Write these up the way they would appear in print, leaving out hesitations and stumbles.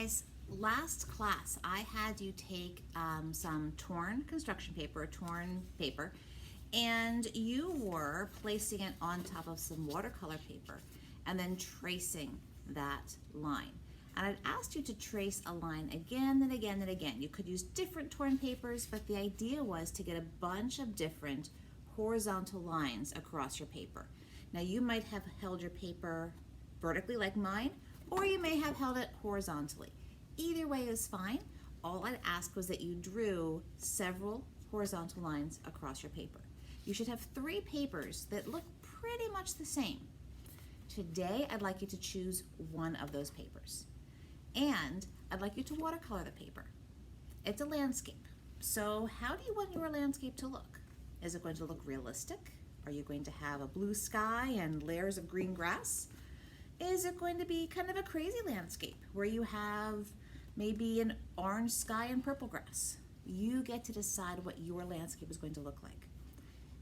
guys, last class I had you take some torn construction paper, torn paper, and you were placing it on top of some watercolor paper and then tracing that line. And I'd asked you to trace a line again and again and again. You could use different torn papers, but the idea was to get a bunch of different horizontal lines across your paper. Now you might have held your paper vertically like mine, or you may have held it horizontally. Either way is fine. All I'd ask was that you drew several horizontal lines across your paper. You should have 3 papers that look pretty much the same. Today, I'd like you to choose one of those papers. And I'd like you to watercolor the paper. It's a landscape. So how do you want your landscape to look? Is it going to look realistic? Are you going to have a blue sky and layers of green grass? Is it going to be kind of a crazy landscape where you have maybe an orange sky and purple grass? You get to decide what your landscape is going to look like.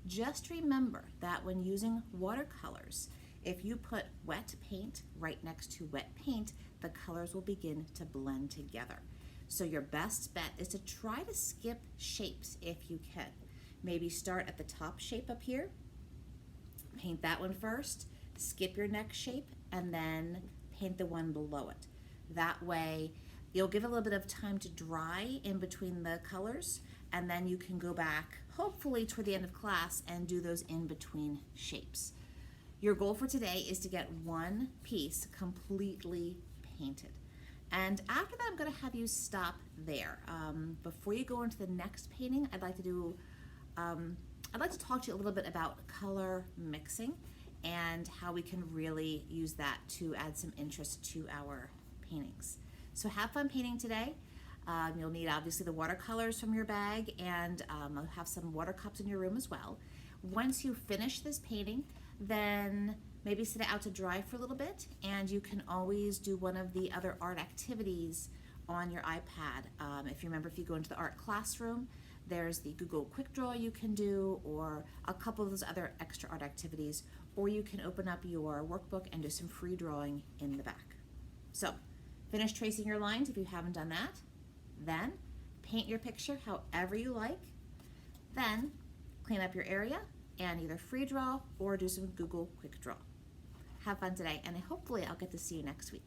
Just remember that when using watercolors, if you put wet paint right next to wet paint, the colors will begin to blend together. So your best bet is to try to skip shapes if you can. Maybe start at the top shape up here, paint that one first, skip your next shape, and then paint the one below it. That way, you'll give a little bit of time to dry in between the colors, and then you can go back, hopefully toward the end of class, and do those in between shapes. Your goal for today is to get one piece completely painted. And after that, I'm gonna have you stop there. Before you go into the next painting, I'd like to talk to you a little bit about color mixing and how we can really use that to add some interest to our paintings. So have fun painting today. You'll need obviously the watercolors from your bag, and I'll have some water cups in your room as well. Once you finish this painting, then maybe sit it out to dry for a little bit, and you can always do one of the other art activities on your iPad. If you remember, if you go into the art classroom, there's the Google Quick Draw you can do, or a couple of those other extra art activities, or you can open up your workbook and do some free drawing in the back. So finish tracing your lines if you haven't done that. Then paint your picture however you like. Then clean up your area and either free draw or do some Google Quick Draw. Have fun today, and hopefully I'll get to see you next week.